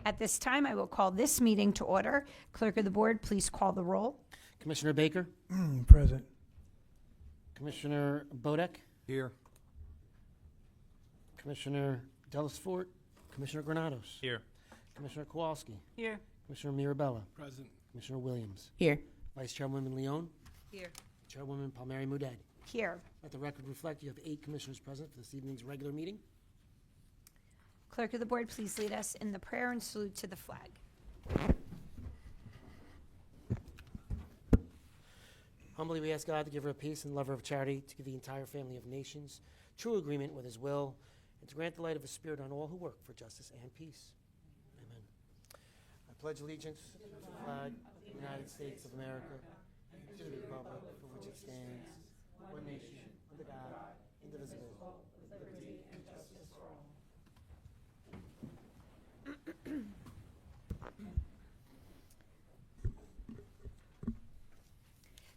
At this time, I will call this meeting to order. Clerk of the Board, please call the roll. Commissioner Baker, Present. Commissioner Bodek, Here. Commissioner Dellisfort, Commissioner Granados, Here. Commissioner Kowalski, Here. Commissioner Mirabella, Present. Commissioner Williams, Here. Vice Chairwoman Leone, Here. Chairwoman Palmieri Muedad. Here. Let the record reflect you have 8 commissioners present for this evening's regular meeting. Clerk of the Board, please lead us in the prayer and salute to the flag. Humbly we ask God to give her a peace and lover of charity, to give the entire family of nations true agreement with his will, and to grant the light of his spirit on all who work for justice and peace. Amen. I pledge allegiance to the flag of the United States of America and to the republic for which it stands, one nation, under God, indivisible, with liberty and justice for all.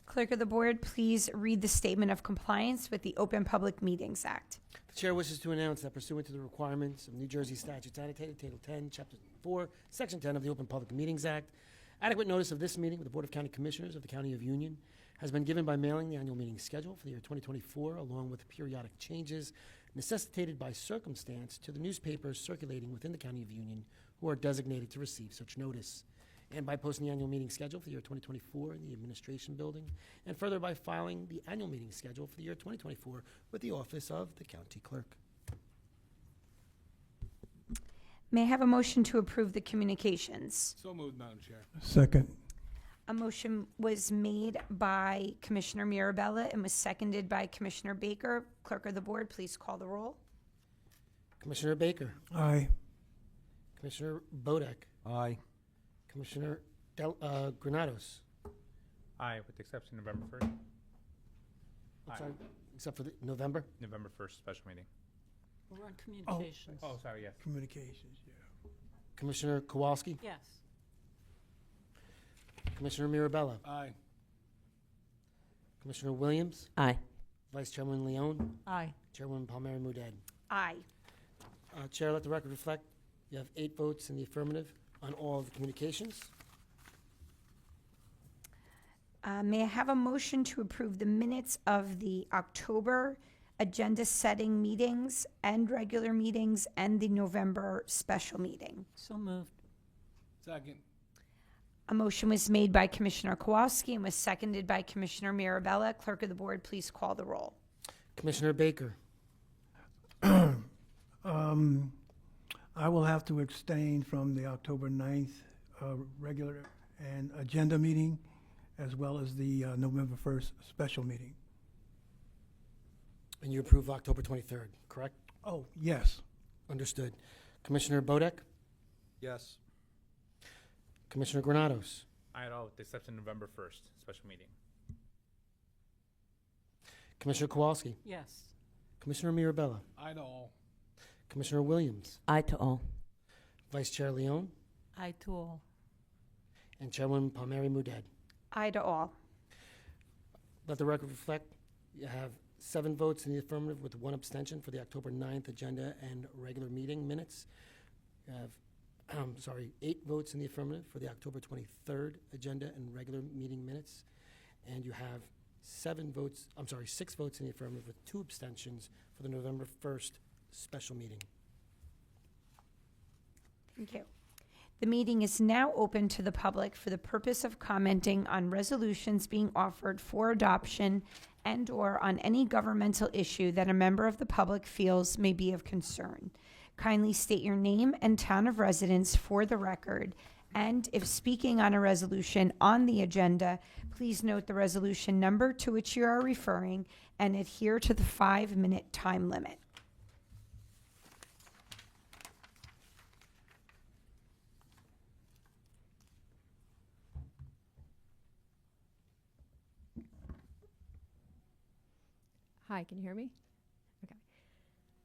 Clerk of the Board, please read the statement of compliance with the Open Public Meetings Act. The chair wishes to announce that pursuant to the requirements of New Jersey statutes annotated Title 10, Chapter 4, Section 10 of the Open Public Meetings Act, adequate notice of this meeting with the Board of County Commissioners of the County of Union has been given by mailing the annual meeting schedule for the year 2024, along with periodic changes necessitated by circumstance to the newspapers circulating within the County of Union who are designated to receive such notice, and by posting the annual meeting schedule for the year 2024 in the Administration Building, and further by filing the annual meeting schedule for the year 2024 with the Office of the County Clerk. May I have a motion to approve the communications? So moved, Madam Chair. Second. A motion was made by Commissioner Mirabella and was seconded by Commissioner Baker. Clerk of the Board, please call the roll. Commissioner Baker, Aye. Commissioner Bodek, Aye. Commissioner Granados. Aye, with the exception of November 1st. I'm Aye. sorry, except for the November. November 1st special meeting. We're on communications. Oh, sorry, yes. Communications, yeah. Commissioner Kowalski, Yes. Commissioner Mirabella, Aye. Commissioner Williams, Aye. Vice Chairman Leone, Aye. Chairwoman Palmieri Muedad. Aye. Chair, let the record reflect you have 8 votes in the affirmative on all of the communications. May I have a motion to approve the minutes of the October agenda-setting meetings and regular meetings and the November special meeting? So moved. Second. A motion was made by Commissioner Kowalski and was seconded by Commissioner Mirabella. Clerk of the Board, please call the roll. Commissioner Baker, I will have to abstain from the October 9th regular and agenda meeting, as well as the November 1st special meeting. and you approve October 23rd, correct? Oh, yes. Understood. Commissioner Bodek, Yes. Commissioner Granados, Aye at all, with the exception of November 1st special meeting. Commissioner Kowalski, Yes. Commissioner Mirabella, Aye to all. Commissioner Williams, Aye to all. Vice Chair Leone, Aye to all. and Chairwoman Palmieri Muedad. Aye to all. Let the record reflect you have 7 votes in the affirmative with 1 abstention for the October 9th agenda and regular meeting minutes. You have 8 votes in the affirmative for the October 23rd agenda and regular meeting minutes. And you have 6 votes in the affirmative with 2 abstentions for the November 1st special meeting. Thank you. The meeting is now open to the public for the purpose of commenting on resolutions being offered for adoption and/or on any governmental issue that a member of the public feels may be of concern. Kindly state your name and town of residence for the record, and if speaking on a resolution on the agenda, please note the resolution number to which you are referring and adhere to the 5-minute time limit. Hi, can you hear me? Okay.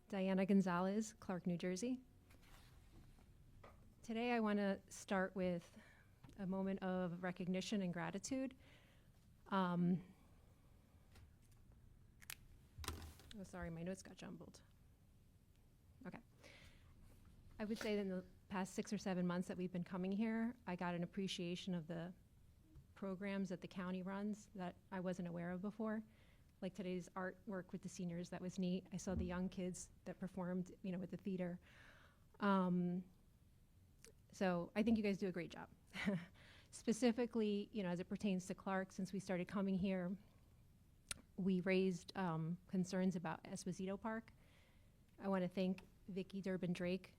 Diana Gonzalez, Clark, New Jersey. Today I want to start with a moment of recognition and gratitude. Oh, sorry, my notes got jumbled. Okay. I would say that in the past 6 or 7 months that we've been coming here, I got an appreciation of the programs that the county runs that I wasn't aware of before. Like today's artwork with the seniors, that was neat. I saw the young kids that performed, with the theater. So I think you guys do a great job. Specifically, as it pertains to Clark, since we started coming here, we raised concerns about Esposito Park. I want to thank Vicki Durbin Drake.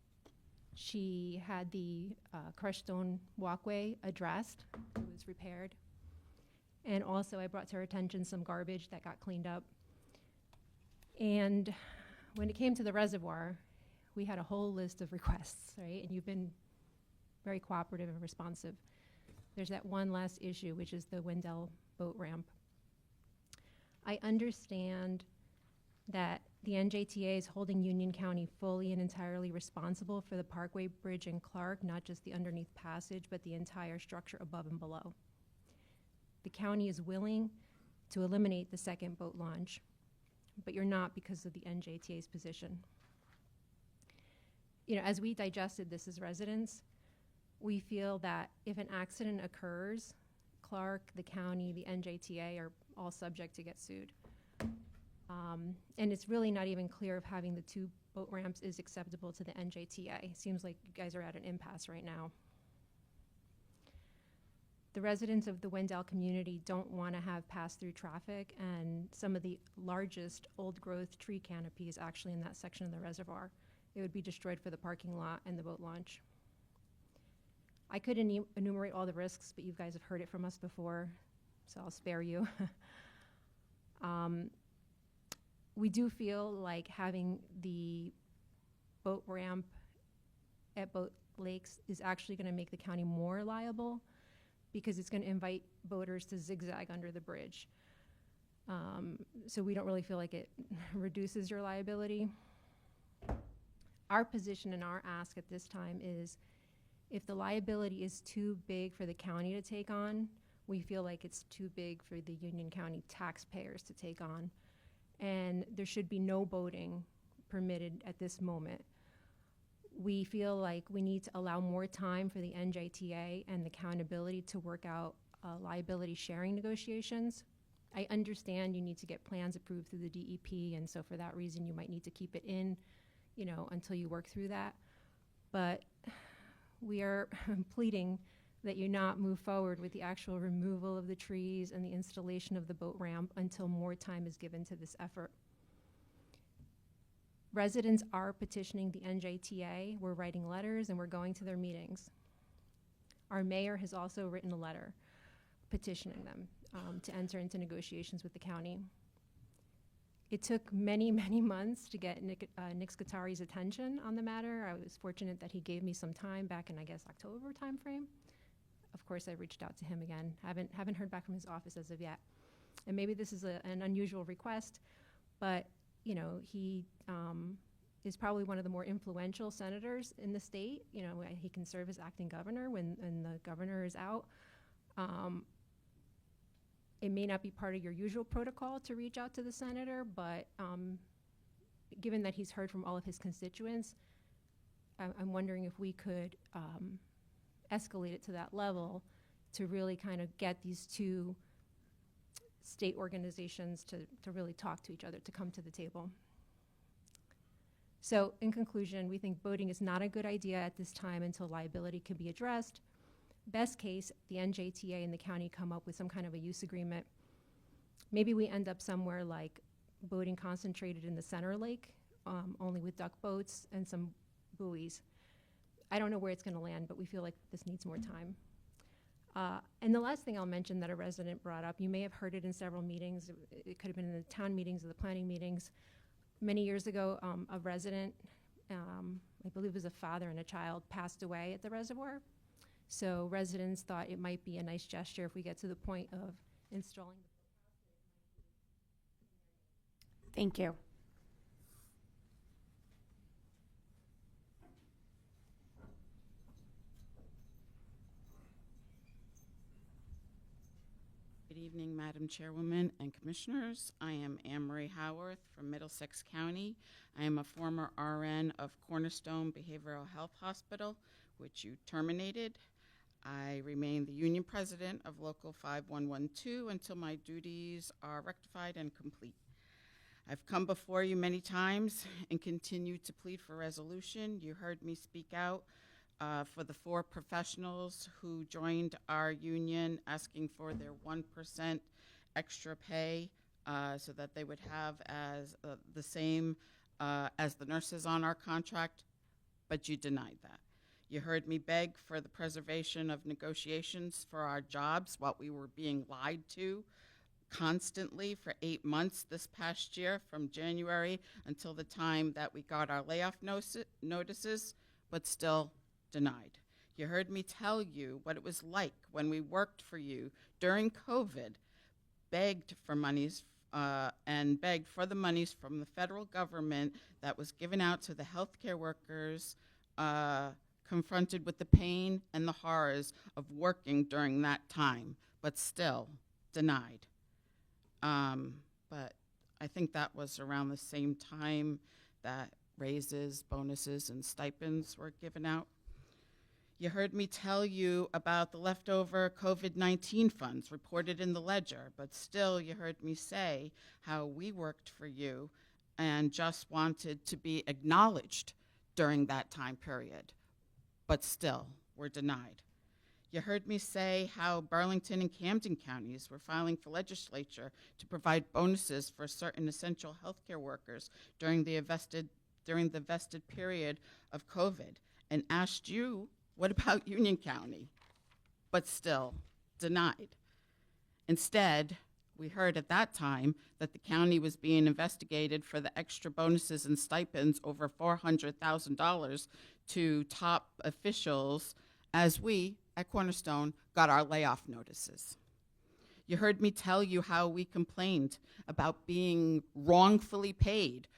She had the crushed stone walkway addressed. It was repaired. And also I brought to her attention some garbage that got cleaned up. And when it came to the reservoir, we had a whole list of requests, right? And you've been very cooperative and responsive. There's that one last issue, which is the Wendell boat ramp. I understand that the NJTA is holding Union County fully and entirely responsible for the Parkway Bridge in Clark, not just the underneath passage, but the entire structure above and below. The county is willing to eliminate the second boat launch, but you're not because of the NJTA's position. As we digested this as residents, we feel that if an accident occurs, Clark, the county, the NJTA are all subject to get sued. And it's really not even clear if having the 2 boat ramps is acceptable to the NJTA. Seems like you guys are at an impasse right now. The residents of the Wendell community don't want to have pass-through traffic, and some of the largest old-growth tree canopy is actually in that section of the reservoir. It would be destroyed for the parking lot and the boat launch. I could enumerate all the risks, but you guys have heard it from us before, so I'll spare you. We do feel like having the boat ramp at boat lakes is actually going to make the county more liable because it's going to invite boaters to zigzag under the bridge. So we don't really feel like it reduces your liability. Our position and our ask at this time is if the liability is too big for the county to take on, we feel like it's too big for the Union County taxpayers to take on. And there should be no boating permitted at this moment. We feel like we need to allow more time for the NJTA and the accountability to work out liability sharing negotiations. I understand you need to get plans approved through the DEP, and so for that reason you might need to keep it in, until you work through that. But we are pleading that you not move forward with the actual removal of the trees and the installation of the boat ramp until more time is given to this effort. Residents are petitioning the NJTA. We're writing letters and we're going to their meetings. Our mayor has also written a letter petitioning them to enter into negotiations with the county. It took many, many months to get Nick Scutari's attention on the matter. I was fortunate that he gave me some time back in, I guess, October timeframe. Of course, I reached out to him again. Haven't heard back from his office as of yet. And maybe this is an unusual request, but he is probably one of the more influential senators in the state. He can serve as acting governor when the governor is out. It may not be part of your usual protocol to reach out to the senator, but given that he's heard from all of his constituents, I'm wondering if we could escalate it to that level to really kind of get these 2 state organizations to really talk to each other, to come to the table. So in conclusion, we think boating is not a good idea at this time until liability can be addressed. Best case, the NJTA and the county come up with some kind of a use agreement. Maybe we end up somewhere like boating concentrated in the center lake, only with duck boats and some buoys. I don't know where it's going to land, but we feel like this needs more time. And the last thing I'll mention that a resident brought up, you may have heard it in several meetings. It could have been in the town meetings or the planning meetings. Many years ago, a resident, I believe it was a father and a child, passed away at the reservoir. So residents thought it might be a nice gesture if we get to the point of installing. Thank you. Good evening, Madam Chairwoman and Commissioners. I am Anne Marie Howarth from Middlesex County. I am a former RN of Cornerstone Behavioral Health Hospital, which you terminated. I remain the union president of Local 5112 until my duties are rectified and complete. I've come before you many times and continue to plead for resolution. You heard me speak out for the 4 professionals who joined our union asking for their 1% extra pay so that they would have as the same as the nurses on our contract, but you denied that. You heard me beg for the preservation of negotiations for our jobs while we were being lied to constantly for 8 months this past year, from January until the time that we got our layoff notices, but still denied. You heard me tell you what it was like when we worked for you during COVID, begged for monies and begged for the monies from the federal government that was given out to the healthcare workers confronted with the pain and the horrors of working during that time, but still denied. But I think that was around the same time that raises, bonuses, and stipends were given out. You heard me tell you about the leftover COVID-19 funds reported in the ledger, but still you heard me say how we worked for you and just wanted to be acknowledged during that time period, but still were denied. You heard me say how Burlington and Camden counties were filing for legislature to provide bonuses for certain essential healthcare workers during the vested period of COVID, and asked you, what about Union County? But still denied. Instead, we heard at that time that the county was being investigated for the extra bonuses and stipends over $400,000 to top officials as we, at Cornerstone, got our layoff notices. You heard me tell you how we complained about being wrongfully paid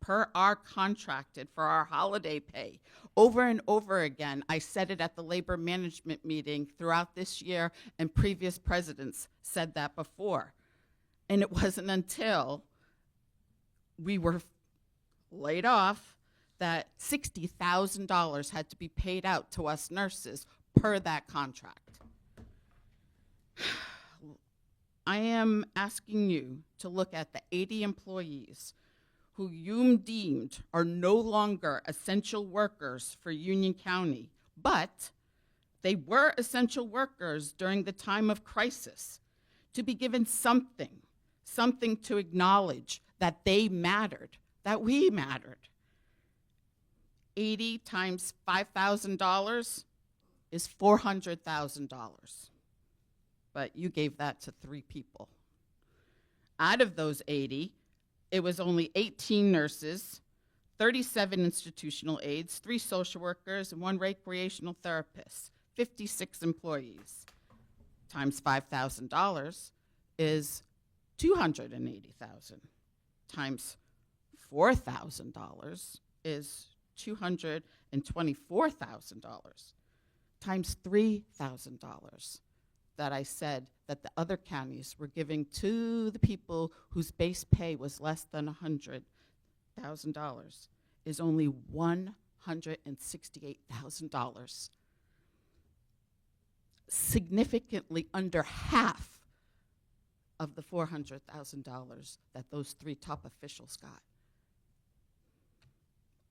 per our contracted for our holiday pay. Over and over again, I said it at the labor management meeting throughout this year, and previous presidents said that before. And it wasn't until we were laid off that $60,000 had to be paid out to us nurses per that contract. I am asking you to look at the 80 employees who you deemed are no longer essential workers for Union County, but they were essential workers during the time of crisis, to be given something to acknowledge that they mattered, that we mattered. 80 times $5,000 is $400,000. But you gave that to 3 people. Out of those 80, it was only 18 nurses, 37 institutional aides, 3 social workers, and 1 recreational therapist, 56 employees. Times $5,000 is $280,000. Times $4,000 is $224,000. Times $3,000 that I said that the other counties were giving to the people whose base pay was less than $100,000 is only $168,000. Significantly under half of the $400,000 that those 3 top officials got.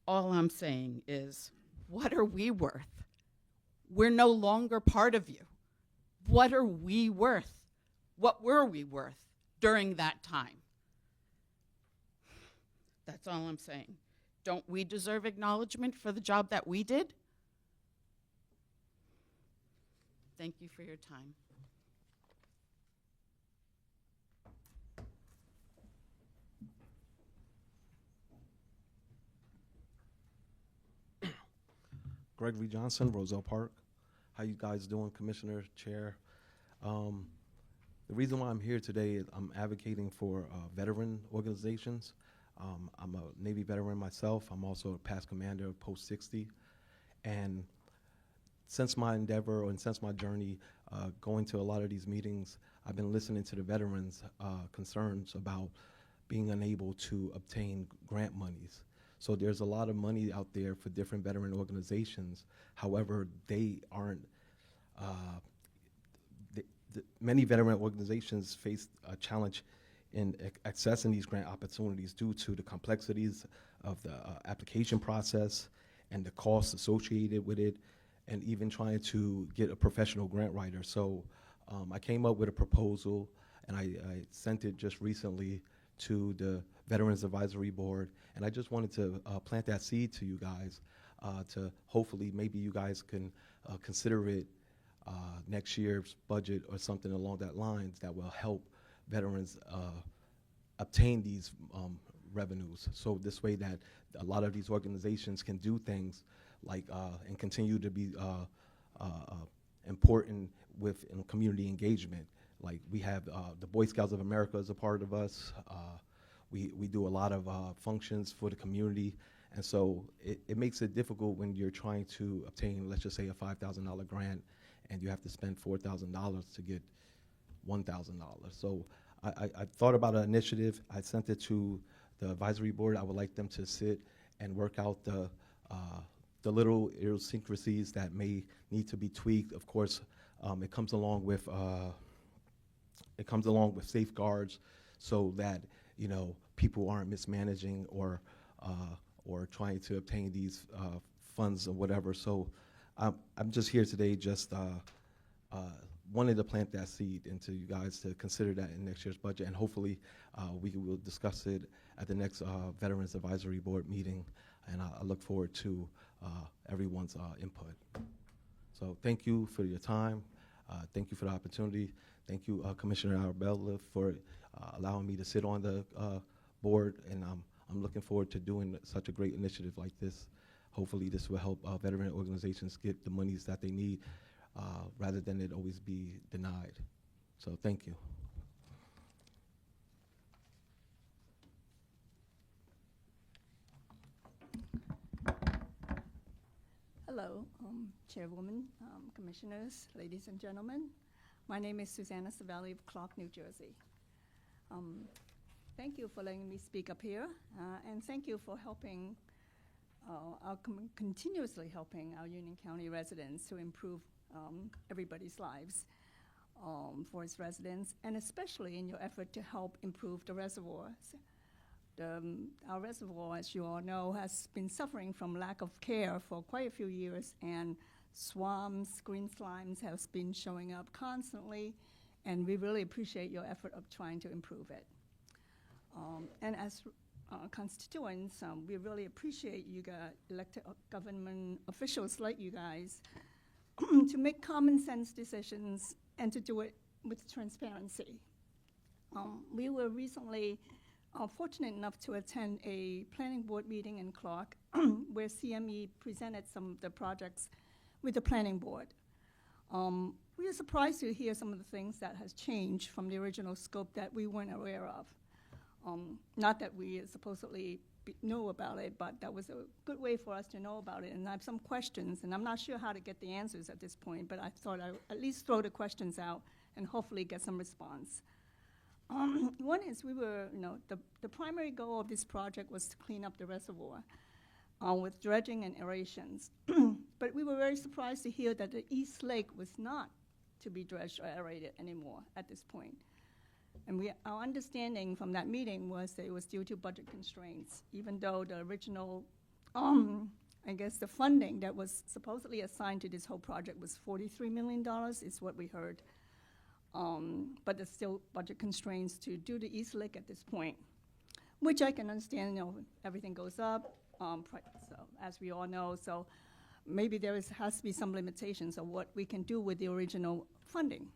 All I'm saying is, what are we worth? We're no longer part of you. What are we worth? What were we worth during that time? That's all I'm saying. Don't we deserve acknowledgement for the job that we did? Thank you for your time. Gregory Johnson, Roselle Park. How you guys doing, Commissioner, Chair? The reason why I'm here today is I'm advocating for veteran organizations. I'm a Navy veteran myself. I'm also a past commander of Post 60. And since my endeavor and since my journey going to a lot of these meetings, I've been listening to the veterans' concerns about being unable to obtain grant monies. So there's a lot of money out there for different veteran organizations. However, they aren't, many veteran organizations face a challenge in accessing these grant opportunities due to the complexities of the application process and the costs associated with it, and even trying to get a professional grant writer. So I came up with a proposal, and I sent it just recently to the Veterans Advisory Board, and I just wanted to plant that seed to you guys to hopefully maybe you guys can consider it next year's budget or something along that lines that will help veterans obtain these revenues. So this way that a lot of these organizations can do things like and continue to be important with community engagement. Like we have the Boy Scouts of America as a part of us. We do a lot of functions for the community. And so it makes it difficult when you're trying to obtain, let's just say, a $5,000 grant, and you have to spend $4,000 to get $1,000. So I thought about an initiative. I sent it to the advisory board. I would like them to sit and work out the little idiosyncrasies that may need to be tweaked. Of course, it comes along with safeguards so that people aren't mismanaging or trying to obtain these funds or whatever. So I'm just here today just wanted to plant that seed into you guys to consider that in next year's budget, and hopefully we will discuss it at the next Veterans Advisory Board meeting, and I look forward to everyone's input. So thank you for your time. Thank you for the opportunity. Thank you, Commissioner Arabella, for allowing me to sit on the board, and I'm looking forward to doing such a great initiative like this. Hopefully this will help veteran organizations get the monies that they need rather than it always be denied. So thank you. Hello, Chairwoman, Commissioners, ladies and gentlemen. My name is Susanna Savelli of Clark, New Jersey. Thank you for letting me speak up here, and thank you for helping, continuously helping our Union County residents to improve everybody's lives for its residents, and especially in your effort to help improve the reservoirs. Our reservoir, as you all know, has been suffering from lack of care for quite a few years, and swamps, green slimes have been showing up constantly, and we really appreciate your effort of trying to improve it. And as constituents, we really appreciate you elected government officials like you guys to make common sense decisions and to do it with transparency. We were recently fortunate enough to attend a planning board meeting in Clark where CME presented some of the projects with the planning board. We were surprised to hear some of the things that has changed from the original scope that we weren't aware of. Not that we supposedly know about it, but that was a good way for us to know about it. And I have some questions, and I'm not sure how to get the answers at this point, but I thought I would at least throw the questions out and hopefully get some response. One is the primary goal of this project was to clean up the reservoir with dredging and aerations. But we were very surprised to hear that the East Lake was not to be dredged or aerated anymore at this point. And our understanding from that meeting was that it was due to budget constraints, even though the original, I guess the funding that was supposedly assigned to this whole project was $43 million is what we heard. But there's still budget constraints to do the East Lake at this point, which I can understand, everything goes up, so as we all know, so maybe has to be some limitations of what we can do with the original funding.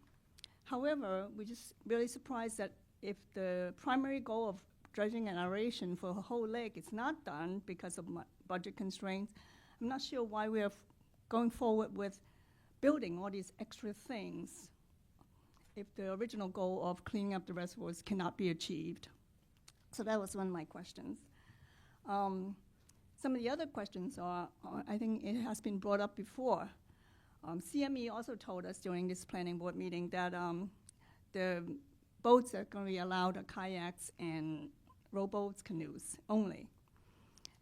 However, we're just really surprised that if the primary goal of dredging and aeration for the whole lake is not done because of budget constraints, I'm not sure why we are going forward with building all these extra things if the original goal of cleaning up the reservoirs cannot be achieved. So that was one of my questions. Some of the other questions are, I think it has been brought up before. CME also told us during this planning board meeting that the boats are going to be allowed are kayaks and rowboats, canoes only.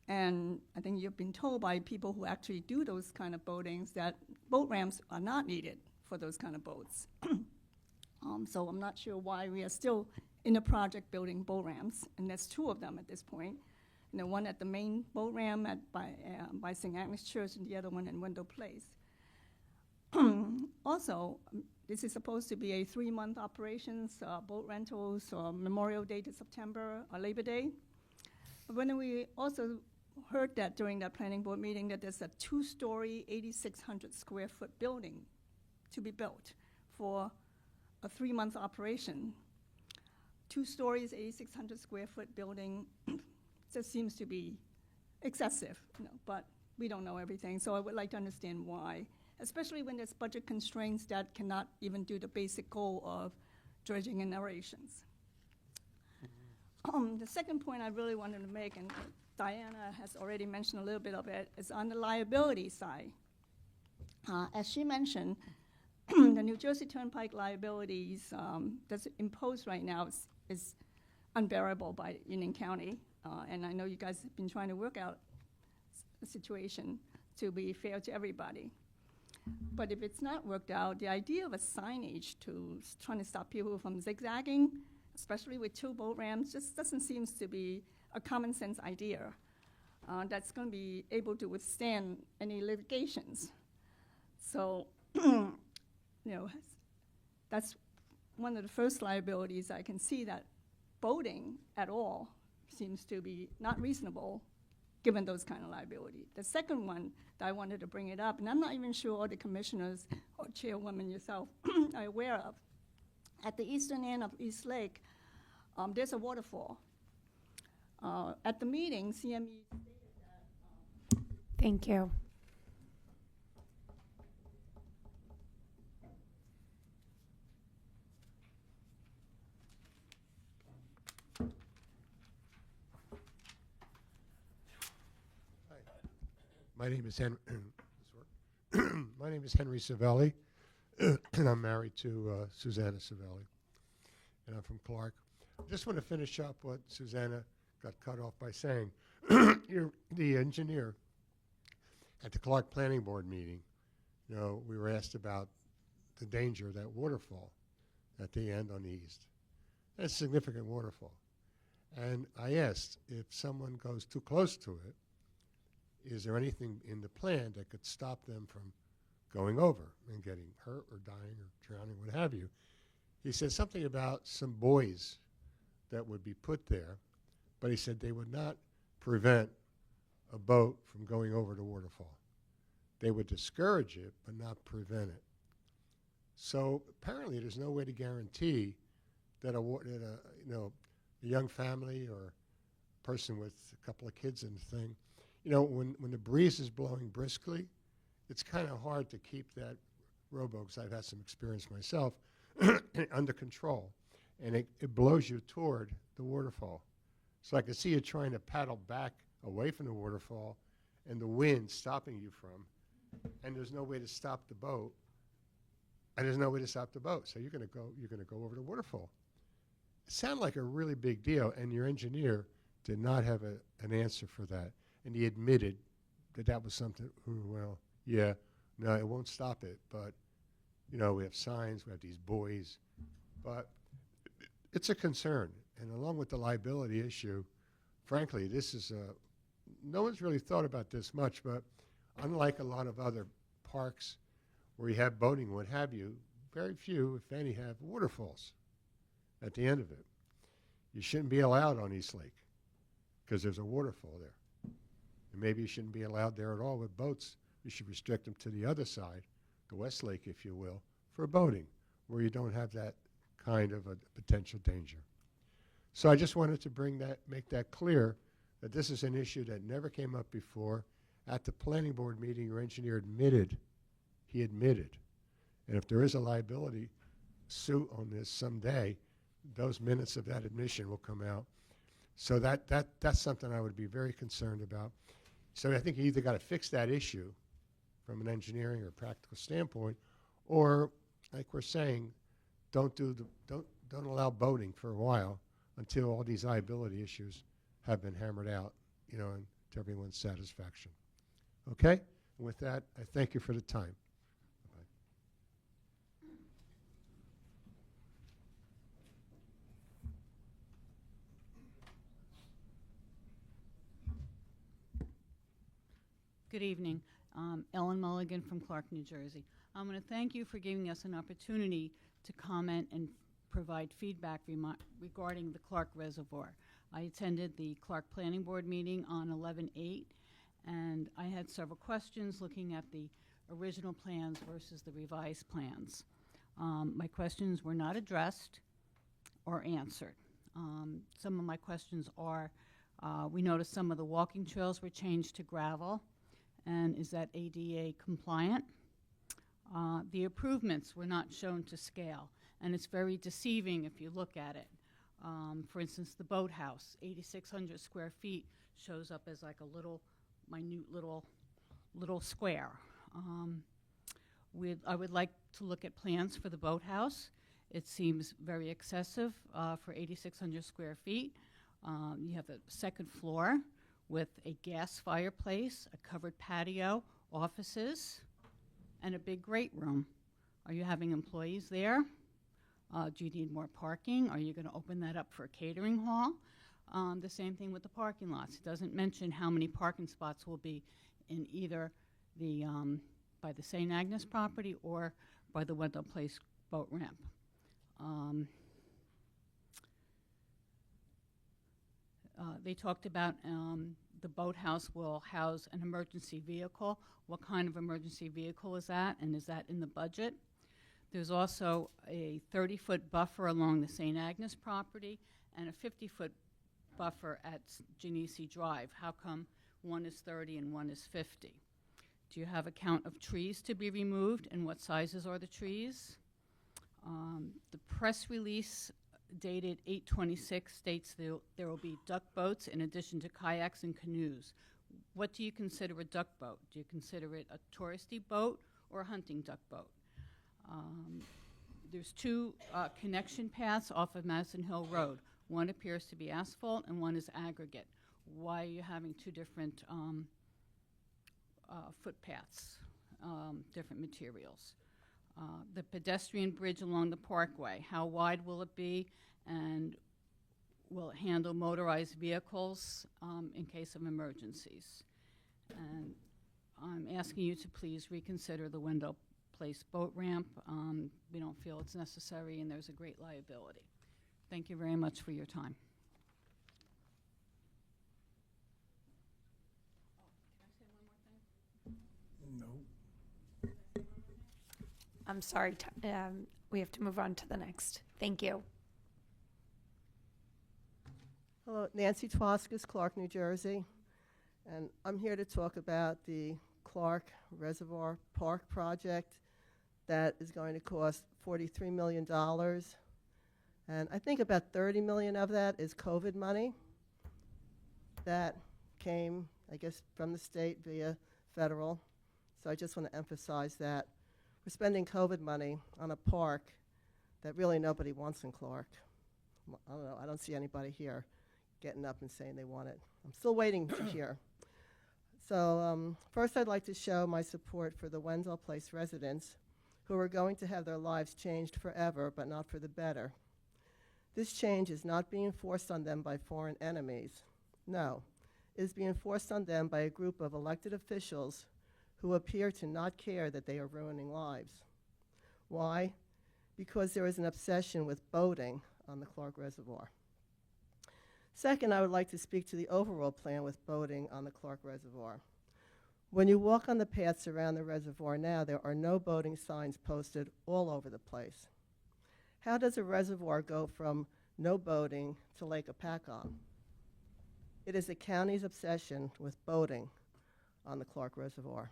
And I think you've been told by people who actually do those kind of boatings that boat ramps are not needed for those kind of boats. So I'm not sure why we are still in the project building boat ramps, and there's 2 of them at this point. You know, one at the main boat ramp by St. Agnes Church, and the other one in Wendell Place. Also, this is supposed to be a 3-month operations, boat rentals, or Memorial Day to September, or Labor Day. But when we also heard that during that planning board meeting that there's a 2-story, 8,600 square foot building to be built for a 3-month operation. 2 stories, 8,600 square foot building just seems to be excessive, you know, but we don't know everything, so I would like to understand why, especially when there's budget constraints that cannot even do the basic goal of dredging and aerations. The second point I really wanted to make, and Diana has already mentioned a little bit of it, is on the liability side. As she mentioned, the New Jersey Turnpike liabilities that's imposed right now is unbearable by Union County. And I know you guys have been trying to work out a situation to be fair to everybody. But if it's not worked out, the idea of a signage to trying to stop people from zigzagging, especially with 2 boat ramps, just doesn't seem to be a common sense idea that's going to be able to withstand any litigations. So, you know, that's one of the first liabilities I can see, that boating at all seems to be not reasonable given those kind of liability. The second one that I wanted to bring it up, and I'm not even sure all the commissioners or chairwoman yourself are aware of, at the eastern end of East Lake, there's a waterfall. At the meeting, CME stated that. Thank you. My name is Henry. My name is Henry Savelli, and I'm married to Susanna Savelli, and I'm from Clark. I just want to finish up what Susanna got cut off by saying. You're the engineer at the Clark Planning Board meeting. You know, we were asked about the danger of that waterfall at the end on the east. That's a significant waterfall, and I asked if someone goes too close to it, is there anything in the plan that could stop them from going over and getting hurt or dying or drowning, what have you? He said something about some buoys that would be put there, but he said they would not prevent a boat from going over the waterfall. They would discourage it, but not prevent it. So apparently there's no way to guarantee that a young family or a person with a couple of kids in the thing, you know, when the breeze is blowing briskly, it's kind of hard to keep that rowboat, because I've had some experience myself, under control. And it blows you toward the waterfall. So I could see you trying to paddle back away from the waterfall and the wind stopping you from, and there's no way to stop the boat. And there's no way to stop the boat. So you're gonna go over the waterfall. It sounded like a really big deal, and your engineer did not have an answer for that. And he admitted that was something, well, yeah, no, it won't stop it, but, you know, we have signs, we have these buoys, but it's a concern. And along with the liability issue, frankly, this is no one's really thought about this much, but unlike a lot of other parks where you have boating, what have you, very few, if any, have waterfalls at the end of it. You shouldn't be allowed on East Lake because there's a waterfall there. And maybe you shouldn't be allowed there at all with boats. You should restrict them to the other side, the West Lake, if you will, for boating, where you don't have that kind of a potential danger. So I just wanted to make that clear, that this is an issue that never came up before. At the planning board meeting, your engineer admitted, and if there is a liability suit on this someday, those minutes of that admission will come out. So that's something I would be very concerned about. So I think you either got to fix that issue from an engineering or practical standpoint, or, like we're saying, don't allow boating for a while until all these liability issues have been hammered out, you know, and to everyone's satisfaction. Okay? And with that, I thank you for the time. Bye-bye. Good evening. Ellen Mulligan from Clark, New Jersey. I'm going to thank you for giving us an opportunity to comment and provide feedback regarding the Clark Reservoir. I attended the Clark Planning Board meeting on 11/8, and I had several questions looking at the original plans versus the revised plans. My questions were not addressed or answered. Some of my questions are, we noticed some of the walking trails were changed to gravel, and is that ADA compliant? The improvements were not shown to scale, and it's very deceiving if you look at it. For instance, the boathouse, 8,600 square feet, shows up as like a little, minute little square. I would like to look at plans for the boathouse. It seems very excessive for 8,600 square feet. You have a second floor with a gas fireplace, a covered patio, offices, and a big great room. Are you having employees there? Do you need more parking? Are you going to open that up for a catering hall? The same thing with the parking lots. It doesn't mention how many parking spots will be in either the by the St. Agnes property or by the Wendell Place boat ramp. They talked about the boathouse will house an emergency vehicle. What kind of emergency vehicle is that, and is that in the budget? There's also a 30-foot buffer along the St. Agnes property and a 50-foot buffer at Genesee Drive. How come one is 30 and one is 50? Do you have a count of trees to be removed, and what sizes are the trees? The press release dated 8/26 states there will be duck boats in addition to kayaks and canoes. What do you consider a duck boat? Do you consider it a touristy boat or a hunting duck boat? There's two connection paths off of Madison Hill Road. One appears to be asphalt and one is aggregate. Why are you having two different footpaths, different materials? The pedestrian bridge along the parkway, how wide will it be, and will it handle motorized vehicles in case of emergencies? And I'm asking you to please reconsider the Wendell Place boat ramp. We don't feel it's necessary, and there's a great liability. Thank you very much for your time. No. I'm sorry, we have to move on to the next. Thank you. Hello, Nancy Twaskus, Clark, New Jersey. And I'm here to talk about the Clark Reservoir Park project that is going to cost $43 million. And I think about $30 million of that is COVID money that came, I guess, from the state via federal. So I just want to emphasize that we're spending COVID money on a park that really nobody wants in Clark. I don't know, I don't see anybody here getting up and saying they want it. I'm still waiting to hear. So first I'd like to show my support for the Wendell Place residents who are going to have their lives changed forever, but not for the better. This change is not being forced on them by foreign enemies. No, it is being forced on them by a group of elected officials who appear to not care that they are ruining lives. Why? Because there is an obsession with boating on the Clark Reservoir. Second, I would like to speak to the overall plan with boating on the Clark Reservoir. When you walk on the paths around the reservoir now, there are no boating signs posted all over the place. How does a reservoir go from no boating to Lake Apacon? It is the county's obsession with boating on the Clark Reservoir.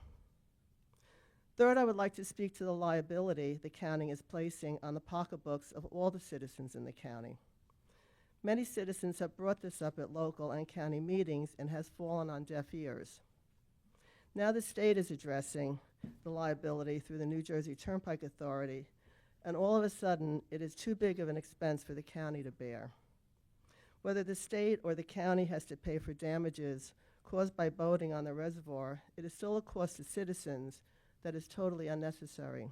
Third, I would like to speak to the liability the county is placing on the pocketbooks of all the citizens in the county. Many citizens have brought this up at local and county meetings and has fallen on deaf ears. Now the state is addressing the liability through the New Jersey Turnpike Authority, and all of a sudden it is too big of an expense for the county to bear. Whether the state or the county has to pay for damages caused by boating on the reservoir, it is still a cost to citizens that is totally unnecessary.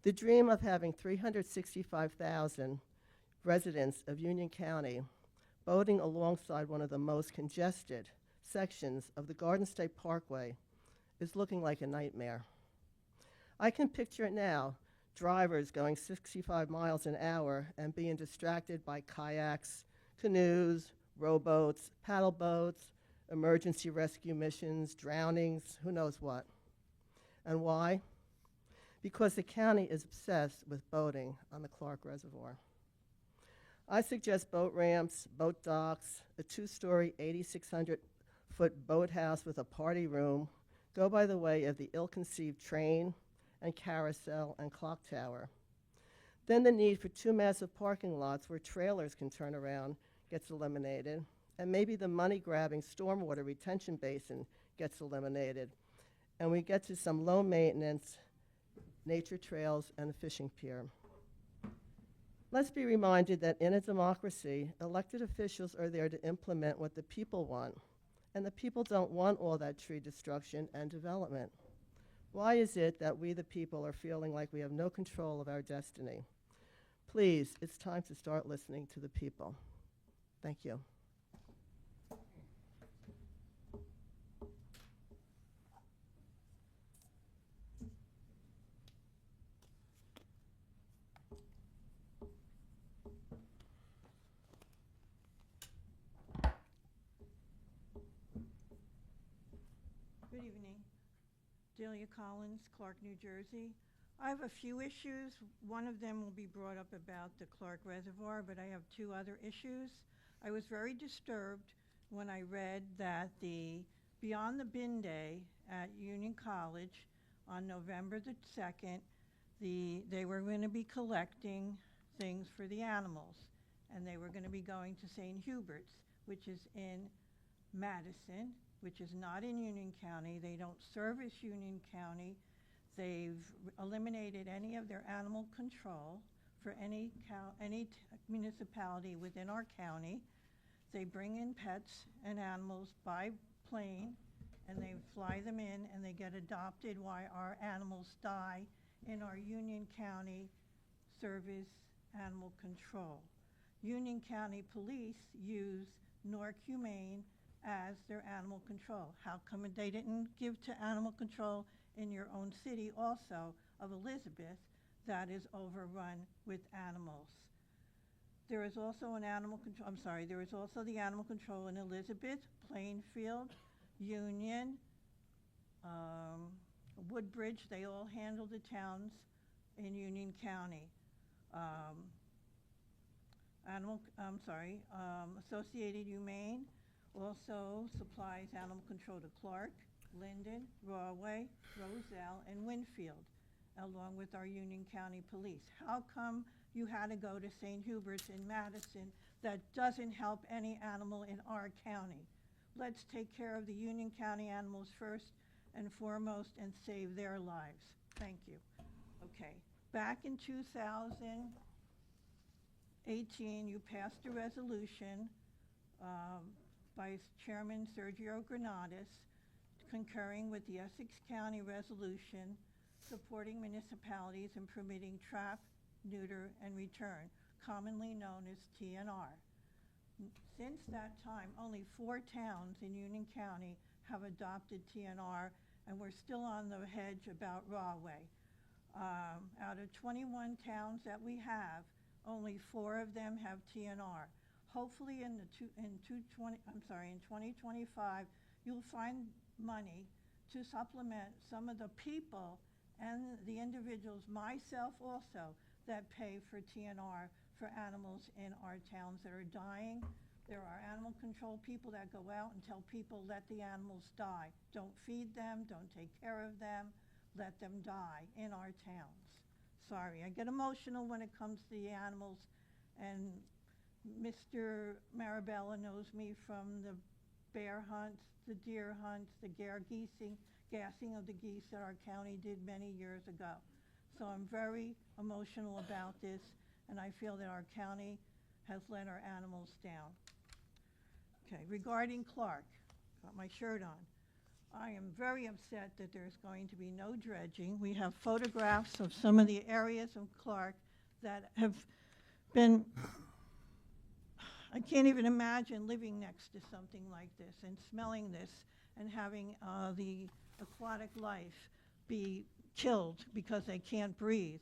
The dream of having 365,000 residents of Union County boating alongside one of the most congested sections of the Garden State Parkway is looking like a nightmare. I can picture it now, drivers going 65 miles an hour and being distracted by kayaks, canoes, rowboats, paddle boats, emergency rescue missions, drownings, who knows what. And why? Because the county is obsessed with boating on the Clark Reservoir. I suggest boat ramps, boat docks, a 2-story, 8,600-foot boathouse with a party room go by the way of the ill-conceived train and carousel and clock tower. Then the need for 2 massive parking lots where trailers can turn around gets eliminated, and maybe the money-grabbing stormwater retention basin gets eliminated, and we get to some low-maintenance nature trails and a fishing pier. Let's be reminded that in a democracy, elected officials are there to implement what the people want, and the people don't want all that tree destruction and development. Why is it that we, the people, are feeling like we have no control of our destiny? Please, it's time to start listening to the people. Thank you. Good evening. Delia Collins, Clark, New Jersey. I have a few issues. One of them will be brought up about the Clark Reservoir, but I have 2 other issues. I was very disturbed when I read that the Beyond the Bin Day at Union College on November the 2nd, they were going to be collecting things for the animals, and they were going to be going to St. Hubert's, which is in Madison, which is not in Union County. They don't service Union County. They've eliminated any of their animal control for any municipality within our county. They bring in pets and animals by plane, and they fly them in, and they get adopted while our animals die in our Union County service animal control. Union County Police use Nork Humane as their animal control. How come they didn't give to animal control in your own city also of Elizabeth that is overrun with animals? There is also an animal control, there is also the animal control in Elizabeth, Plainfield, Union, Woodbridge. They all handle the towns in Union County. Associated Humane also supplies animal control to Clark, Linden, Rahway, Roselle, and Winfield, along with our Union County Police. How come you had to go to St. Hubert's in Madison that doesn't help any animal in our county? Let's take care of the Union County animals first and foremost and save their lives. Thank you. Okay, back in 2018, you passed a resolution by Chairman Sergio Granados, concurring with the Essex County resolution supporting municipalities in permitting trap, neuter, and return, commonly known as TNR. Since that time, only 4 towns in Union County have adopted TNR, and we're still on the hedge about Rahway. Out of 21 towns that we have, only 4 of them have TNR. Hopefully in 2025, you'll find money to supplement some of the people and the individuals, myself also, that pay for TNR for animals in our towns that are dying. There are animal control people that go out and tell people, let the animals die. Don't feed them, don't take care of them, let them die in our towns. Sorry, I get emotional when it comes to the animals, and Mr. Marabella knows me from the bear hunts, the deer hunts, the gassing of the geese that our county did many years ago. So I'm very emotional about this, and I feel that our county has let our animals down. Okay, regarding Clark, got my shirt on. I am very upset that there's going to be no dredging. We have photographs of some of the areas of Clark that have been, I can't even imagine living next to something like this and smelling this and having the aquatic life be killed because they can't breathe.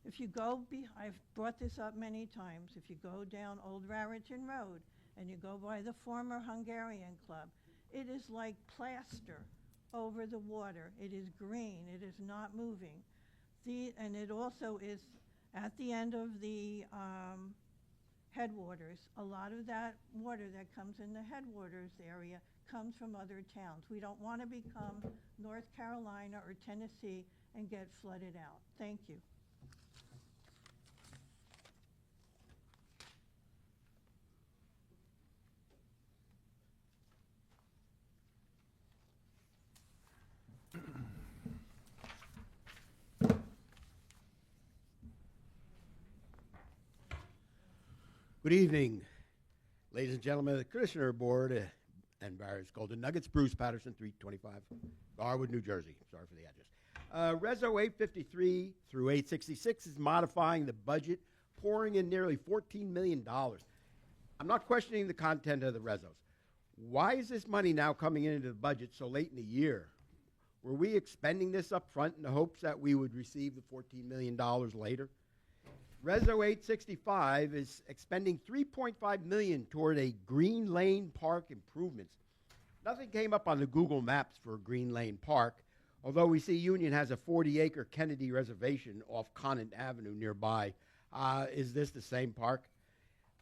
If you go, I've brought this up many times, if you go down Old Raritan Road and you go by the former Hungarian Club, it is like plaster over the water. It is green, it is not moving. And it also is at the end of the headwaters. A lot of that water that comes in the headwaters area comes from other towns. We don't want to become North Carolina or Tennessee and get flooded out. Thank you. Good evening, ladies and gentlemen of the Commissioner Board and various Golden Nuggets. Bruce Patterson, 325 Garwood, New Jersey. Sorry for the address. Reso 853 through 866 is modifying the budget, pouring in nearly $14 million. I'm not questioning the content of the resos. Why is this money now coming into the budget so late in the year? Were we expending this up front in the hopes that we would receive the $14 million later? Reso 865 is expending $3.5 million toward a Green Lane Park improvements. Nothing came up on the Google Maps for Green Lane Park, although we see Union has a 40-acre Kennedy Reservation off Conant Avenue nearby. Is this the same park?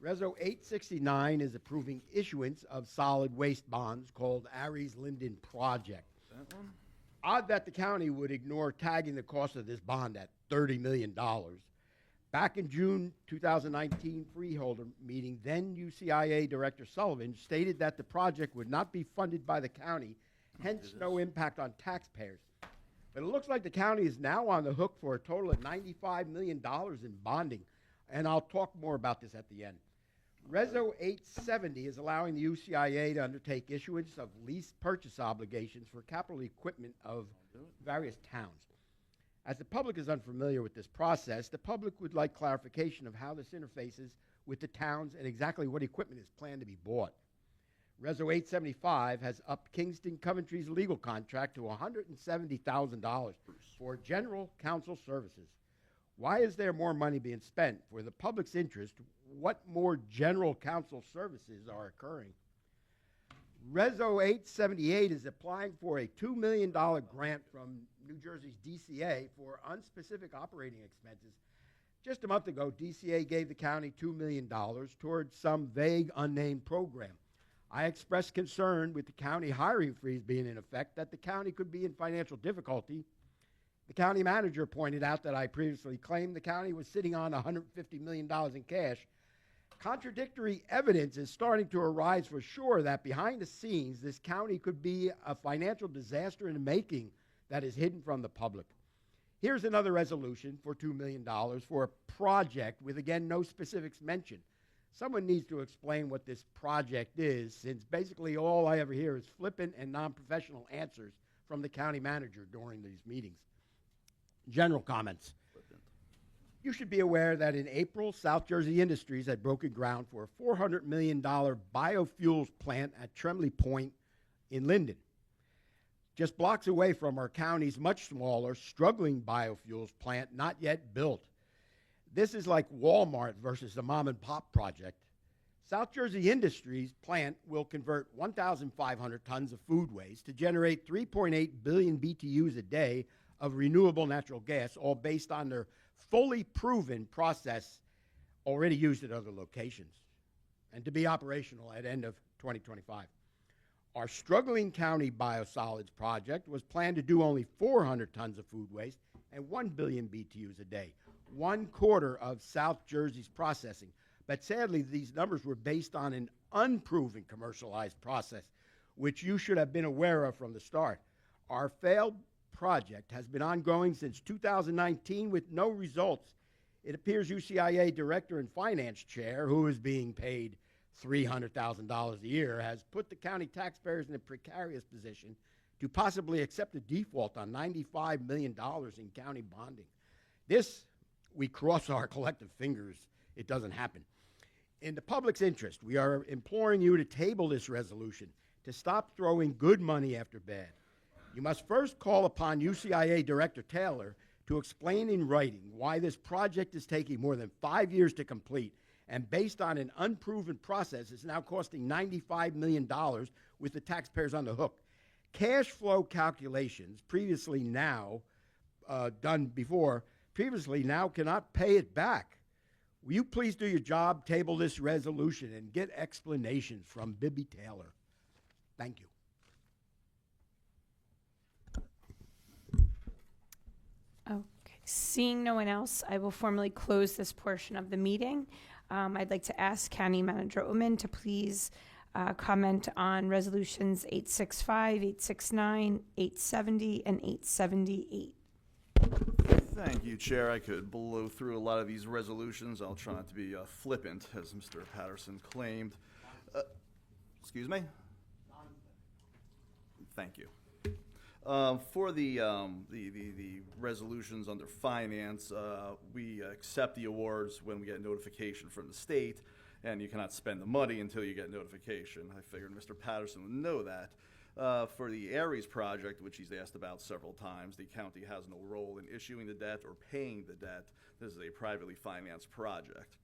Reso 869 is approving issuance of solid waste bonds called Aries Linden Project. That one? Odd that the county would ignore tagging the cost of this bond at $30 million. Back in June 2019 freeholder meeting, then UCIA Director Sullivan stated that the project would not be funded by the county, hence no impact on taxpayers. But it looks like the county is now on the hook for a total of $95 million in bonding, and I'll talk more about this at the end. Reso 870 is allowing the UCIA to undertake issuance of lease purchase obligations for capital equipment of various towns. As the public is unfamiliar with this process, the public would like clarification of how this interfaces with the towns and exactly what equipment is planned to be bought. Reso 875 has upped Kingston Coventry's legal contract to $170,000 for general counsel services. Why is there more money being spent? For the public's interest, what more general counsel services are occurring? Reso 878 is applying for a $2 million grant from New Jersey's DCA for unspecific operating expenses. Just a month ago, DCA gave the county $2 million towards some vague, unnamed program. I expressed concern with the county hiring freeze being in effect that the county could be in financial difficulty. The county manager pointed out that I previously claimed the county was sitting on $150 million in cash. Contradictory evidence is starting to arise for sure that behind the scenes, this county could be a financial disaster in the making that is hidden from the public. Here's another resolution for $2 million for a project with, again, no specifics mentioned. Someone needs to explain what this project is, since basically all I ever hear is flippant and non-professional answers from the county manager during these meetings. General comments. You should be aware that in April, South Jersey Industries had broken ground for a $400 million biofuels plant at Tremley Point in Linden, just blocks away from our county's much smaller, struggling biofuels plant not yet built. This is like Walmart versus the mom and pop project. South Jersey Industries plant will convert 1,500 tons of food waste to generate 3.8 billion BTUs a day of renewable natural gas, all based on their fully proven process already used at other locations, and to be operational at end of 2025. Our struggling county biosolids project was planned to do only 400 tons of food waste and 1 billion BTUs a day, 1/4 of South Jersey's processing. But sadly, these numbers were based on an unproven commercialized process, which you should have been aware of from the start. Our failed project has been ongoing since 2019 with no results. It appears UCIA Director and Finance Chair, who is being paid $300,000 a year has put the county taxpayers in a precarious position to possibly accept a default on $95 million in county bonding. This, we cross our collective fingers, it doesn't happen. In the public's interest, we are imploring you to table this resolution to stop throwing good money after bad. You must first call upon UCIA Director Taylor to explain in writing why this project is taking more than 5 years to complete and based on an unproven process is now costing $95 million with the taxpayers on the hook. Cash flow calculations previously now cannot pay it back. Will you please do your job, table this resolution, and get explanations from Bibby Taylor? Thank you. Okay, seeing no one else, I will formally close this portion of the meeting. I'd like to ask County Manager Oman to please comment on resolutions 865, 869, 870, and 878. Thank you, Chair. I could blow through a lot of these resolutions. I'll try not to be flippant, as Mr. Patterson claimed. Excuse me? Thank you. For the resolutions under finance, we accept the awards when we get notification from the state, and you cannot spend the money until you get notification. I figured Mr. Patterson would know that. For the Aries project, which he's asked about several times, the county has no role in issuing the debt or paying the debt. This is a privately financed project.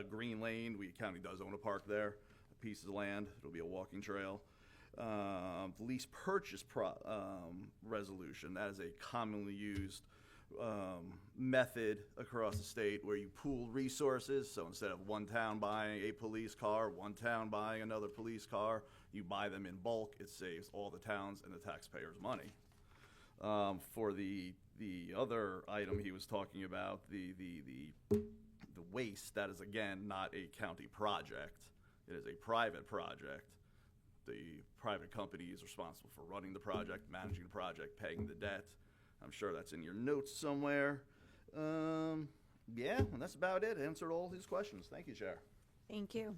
Green Lane, county does own a park there, a piece of land. It'll be a walking trail. The lease purchase resolution, that is a commonly used method across the state where you pool resources. So instead of one town buying a police car, one town buying another police car, you buy them in bulk. It saves all the towns and the taxpayers money. For the other item he was talking about, the waste, that is again not a county project. It is a private project. The private company is responsible for running the project, managing the project, paying the debt. I'm sure that's in your notes somewhere. Yeah, and that's about it. Answered all his questions. Thank you, Chair. Thank you.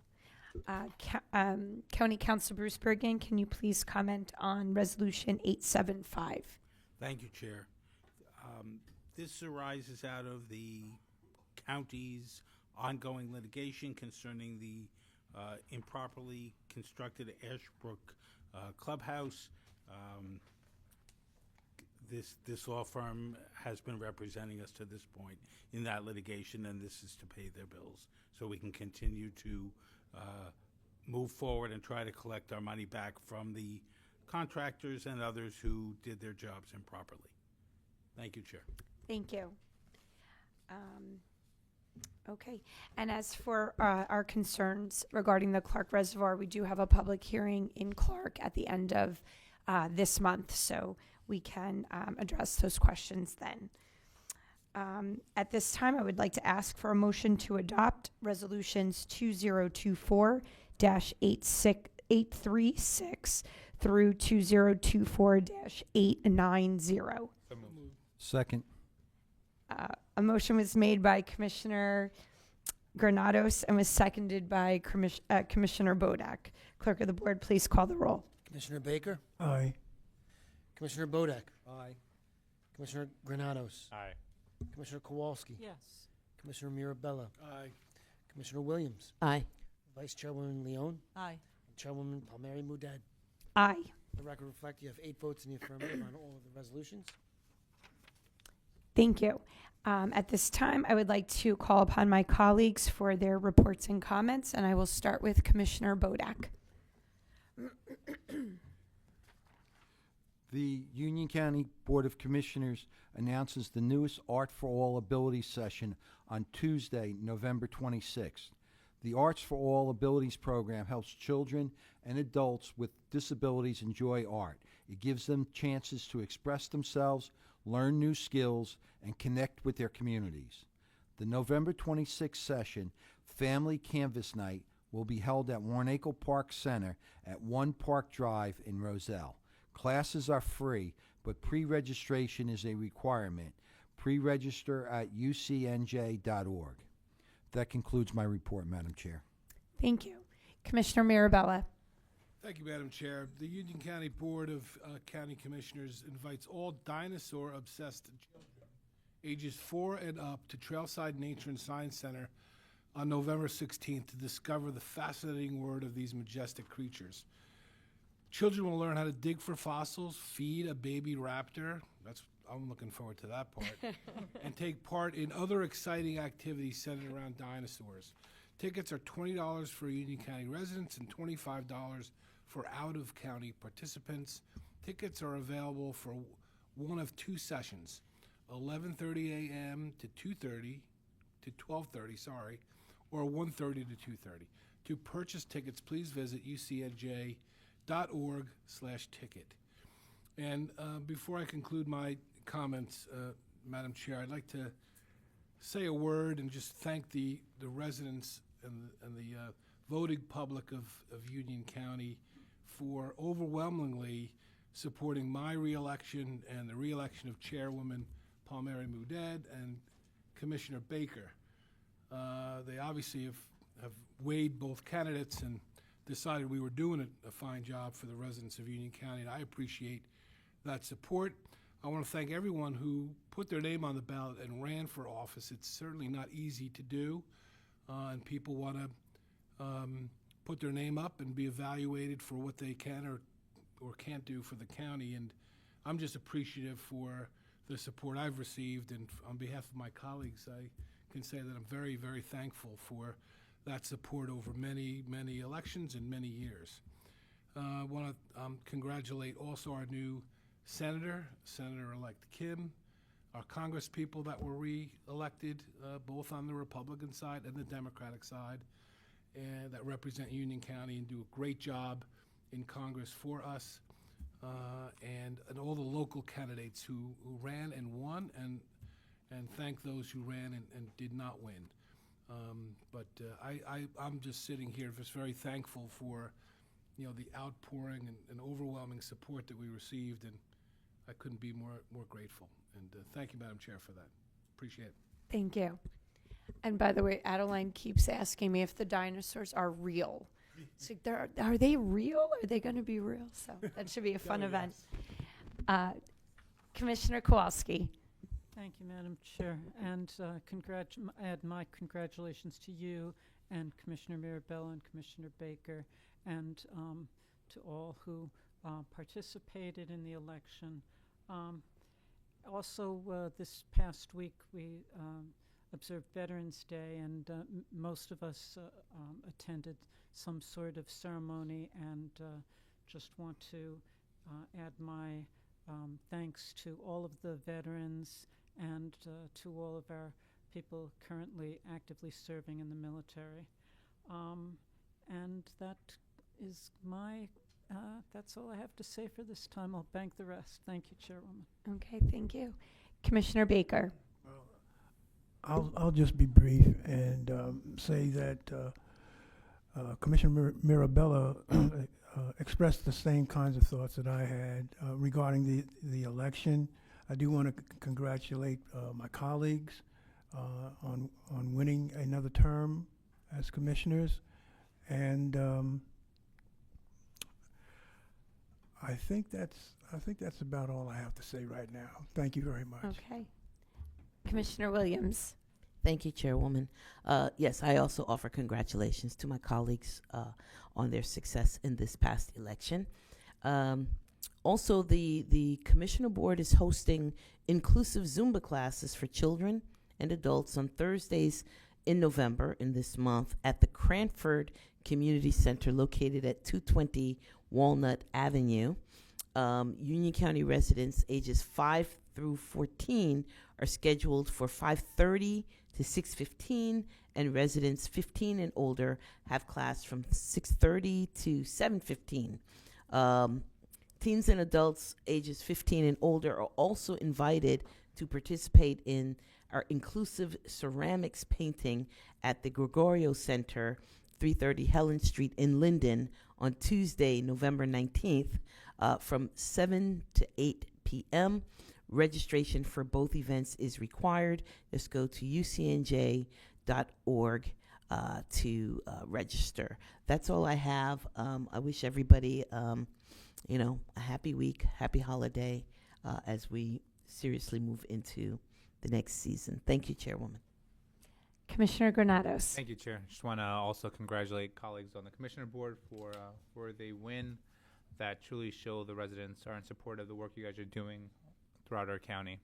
County Council Bruce Bergen, can you please comment on Resolution 875? Thank you, Chair. This arises out of the county's ongoing litigation concerning the improperly constructed Ashbrook clubhouse. This law firm has been representing us to this point in that litigation, and this is to pay their bills so we can continue to move forward and try to collect our money back from the contractors and others who did their jobs improperly. Thank you, Chair. Thank you. Okay, and as for our concerns regarding the Clark Reservoir, we do have a public hearing in Clark at the end of this month, so we can address those questions then. At this time, I would like to ask for a motion to adopt resolutions 2024-836 through 2024-890. Second. A motion was made by Commissioner Granados and was seconded by Commissioner Bodak. Clerk of the Board, please call the roll. Commissioner Baker? Aye. Commissioner Bodak? Aye. Commissioner Granados? Aye. Commissioner Kowalski? Yes. Commissioner Mirabella? Aye. Commissioner Williams? Aye. Vice Chairwoman Leone? Aye. And Chairwoman Palmieri Muedad. Aye. The record reflect you have 8 votes in the affirmative on all of the resolutions. Thank you. At this time, I would like to call upon my colleagues for their reports and comments, and I will start with Commissioner Bodak. The Union County Board of Commissioners announces the newest Art for All Abilities session on Tuesday, November 26th. The Arts for All Abilities program helps children and adults with disabilities enjoy art. It gives them chances to express themselves, learn new skills, and connect with their communities. The November 26th session, Family Canvas Night, will be held at Warnacle Park Center at 1 Park Drive in Roselle. Classes are free, but pre-registration is a requirement. Pre-register at ucnj.org. That concludes my report, Madam Chair. Thank you. Commissioner Mirabella. Thank you, Madam Chair. The Union County Board of County Commissioners invites all dinosaur-obsessed children ages 4 and up to Trailside Nature and Science Center on November 16th to discover the fascinating world of these majestic creatures. Children will learn how to dig for fossils, feed a baby raptor. I'm looking forward to that part. And take part in other exciting activities centered around dinosaurs. Tickets are $20 for Union County residents and $25 for out-of-county participants. Tickets are available for one of 2 sessions, 11:30 a.m. to 12:30, or 1:30 to 2:30. To purchase tickets, please visit ucnj.org/ticket. And before I conclude my comments, Madam Chair, I'd like to say a word and just thank the residents and the voting public of Union County for overwhelmingly supporting my reelection and the reelection of Chairwoman Palmieri Mouded and Commissioner Baker. They obviously have weighed both candidates and decided we were doing a fine job for the residents of Union County, and I appreciate that support. I want to thank everyone who put their name on the ballot and ran for office. It's certainly not easy to do, and people want to put their name up and be evaluated for what they can or can't do for the county, and I'm just appreciative for the support I've received, and on behalf of my colleagues, I can say that I'm very, very thankful for that support over many, many elections and many years. I want to congratulate also our new Senator-elect Kim, our Congress people that were re-elected, both on the Republican side and the Democratic side, and that represent Union County and do a great job in Congress for us, and all the local candidates who ran and won, and thank those who ran and did not win. I'm just sitting here just very thankful for the outpouring and overwhelming support that we received, and I couldn't be more grateful. And thank you, Madam Chair, for that. Appreciate it. Thank you. And by the way, Adeline keeps asking me if the dinosaurs are real. It's like, are they real? Are they going to be real? So that should be a fun event. Commissioner Kowalski. Thank you, Madam Chair. And add my congratulations to you and Commissioner Mirabella and Commissioner Baker, and to all who participated in the election. Also, this past week we observed Veterans Day, and most of us attended some sort of ceremony, and just want to add my thanks to all of the veterans and to all of our people currently actively serving in the military. And that is that's all I have to say for this time. I'll bank the rest. Thank you, Chairwoman. Okay, thank you. Commissioner Baker. I'll just be brief and say that Commissioner Mirabella expressed the same kinds of thoughts that I had regarding the election. I do want to congratulate my colleagues on winning another term as commissioners, and I think that's about all I have to say right now. Thank you very much. Okay. Commissioner Williams. Thank you, Chairwoman. Yes, I also offer congratulations to my colleagues on their success in this past election. Also, the Commissioner Board is hosting inclusive Zumba classes for children and adults on Thursdays in November in this month at the Cranford Community Center located at 220 Walnut Avenue. Union County residents ages 5 through 14 are scheduled for 5:30 to 6:15, and residents 15 and older have class from 6:30 to 7:15. Teens and adults ages 15 and older are also invited to participate in our inclusive ceramics painting at the Gregorio Center, 330 Helen Street in Linden on Tuesday, November 19th, from 7 to 8 p.m. Registration for both events is required. Just go to ucnj.org to register. That's all I have. I wish everybody, a happy week, happy holiday as we seriously move into the next season. Thank you, Chairwoman. Commissioner Granados. Thank you, Chair. Just want to also congratulate colleagues on the Commissioner Board for the win that truly show the residents are in support of the work you guys are doing throughout our county.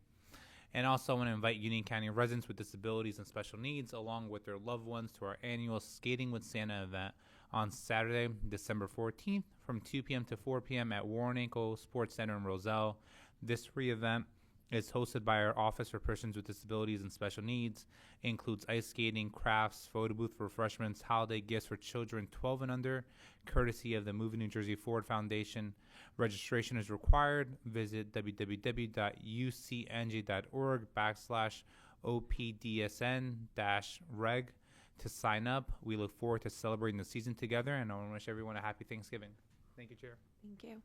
And also I want to invite Union County residents with disabilities and special needs along with their loved ones to our annual Skating with Santa event on Saturday, December 14th from 2 p.m. to 4 p.m. at Warren Ankle Sports Center in Roselle. This free event is hosted by our Office for Persons with Disabilities and Special Needs. It includes ice skating, crafts, photo booth refreshments, holiday gifts for children 12 and under, courtesy of the Moving New Jersey Forward Foundation. Registration is required. Visit www.ucnj.org/OPDSN-reg to sign up. We look forward to celebrating the season together, and I want to wish everyone a happy Thanksgiving. Thank you, Chair. Thank you.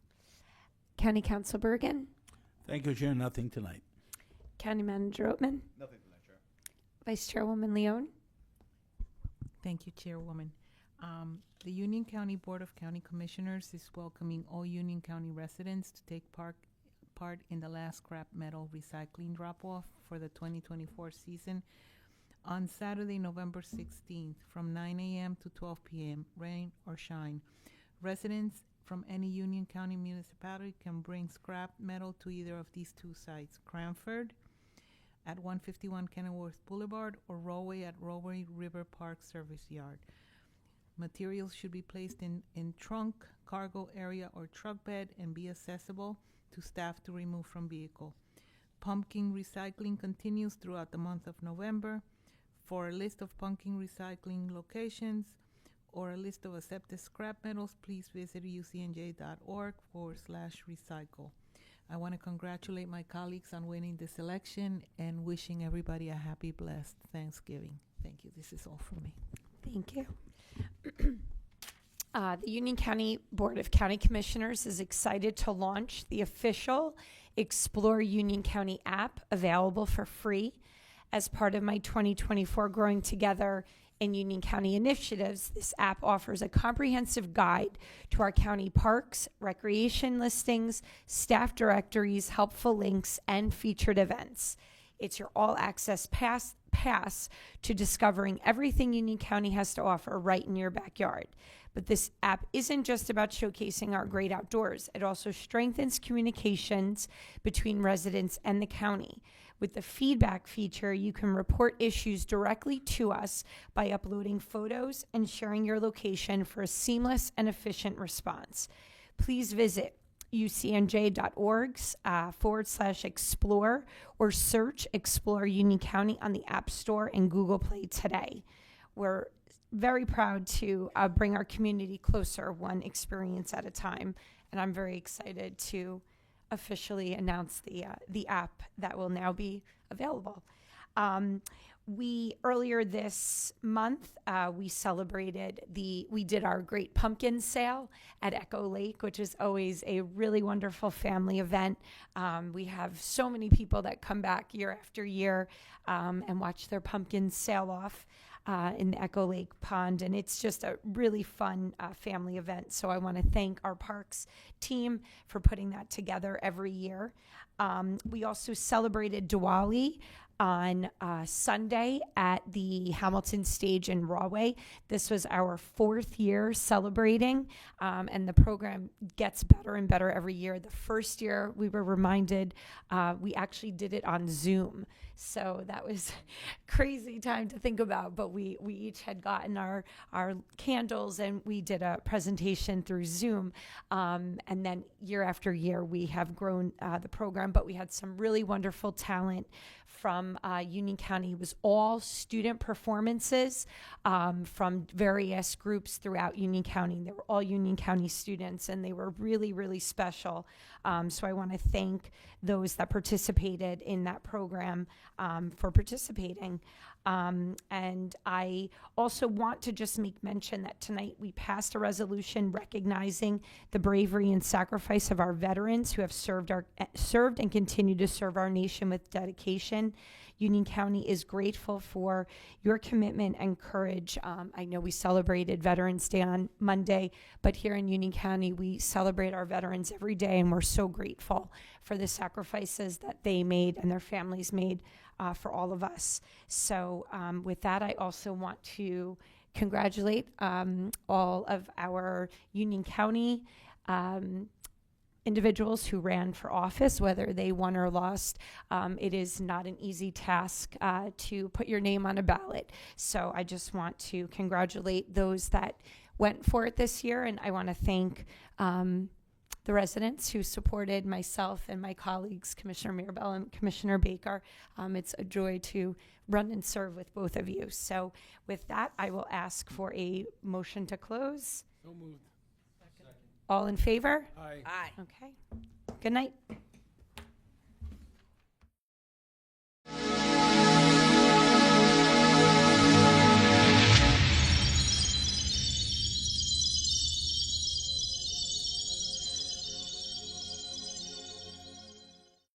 County Council Bergen. Thank you, Chair. Nothing tonight. County Manager Oatman. Nothing tonight, Chair. Vice Chairwoman Leone. Thank you, Chairwoman. The Union County Board of County Commissioners is welcoming all Union County residents to take part in the last scrap metal recycling drop-off for the 2024 season on Saturday, November 16th from 9 a.m. to 12 p.m., rain or shine. Residents from any Union County municipality can bring scrap metal to either of these two sites, Cranford at 151 Kenilworth Boulevard or Rowway at Rowway River Park Service Yard. Materials should be placed in trunk, cargo area, or truck bed and be accessible to staff to remove from vehicle. Pumpkin recycling continues throughout the month of November. For a list of pumpkin recycling locations or a list of accepted scrap metals, please visit ucnj.org/recycle. I want to congratulate my colleagues on winning this election and wishing everybody a happy, blessed Thanksgiving. Thank you. This is all from me. Thank you. The Union County Board of County Commissioners is excited to launch the official Explore Union County app, available for free as part of my 2024 Growing Together in Union County initiatives. This app offers a comprehensive guide to our county parks, recreation listings, staff directories, helpful links, and featured events. It's your all-access pass to discovering everything Union County has to offer right in your backyard. But this app isn't just about showcasing our great outdoors. It also strengthens communications between residents and the county. With the feedback feature, you can report issues directly to us by uploading photos and sharing your location for a seamless and efficient response. Please visit ucnj.org/explore or search Explore Union County on the App Store and Google Play today. We're very proud to bring our community closer, one experience at a time, and I'm very excited to officially announce the app that will now be available. We earlier this month we did our great pumpkin sale at Echo Lake, which is always a really wonderful family event. We have so many people that come back year after year and watch their pumpkins sail off in the Echo Lake Pond, and it's just a really fun family event. So I want to thank our parks team for putting that together every year. We also celebrated Diwali on Sunday at the Hamilton Stage in Rahway. This was our 4th year celebrating, and the program gets better and better every year. The first year we were reminded we actually did it on Zoom. So that was crazy time to think about, but we each had gotten our candles and we did a presentation through Zoom. And then year after year we have grown the program, but we had some really wonderful talent from Union County. It was all student performances from various groups throughout Union County. They were all Union County students, and they were really, really special. So I want to thank those that participated in that program for participating. And I also want to just make mention that tonight we passed a resolution recognizing the bravery and sacrifice of our veterans who have served and continue to serve our nation with dedication. Union County is grateful for your commitment and courage. I know we celebrated Veterans Day on Monday, but here in Union County, we celebrate our veterans every day, and we're so grateful for the sacrifices that they made and their families made for all of us. So with that, I also want to congratulate all of our Union County individuals who ran for office, whether they won or lost. It is not an easy task to put your name on a ballot. So I just want to congratulate those that went for it this year, and I want to thank the residents who supported myself and my colleagues, Commissioner Mirabel and Commissioner Baker. It's a joy to run and serve with both of you. So with that, I will ask for a motion to close. So moved. All in favor? Aye. Aye. Okay. Good night.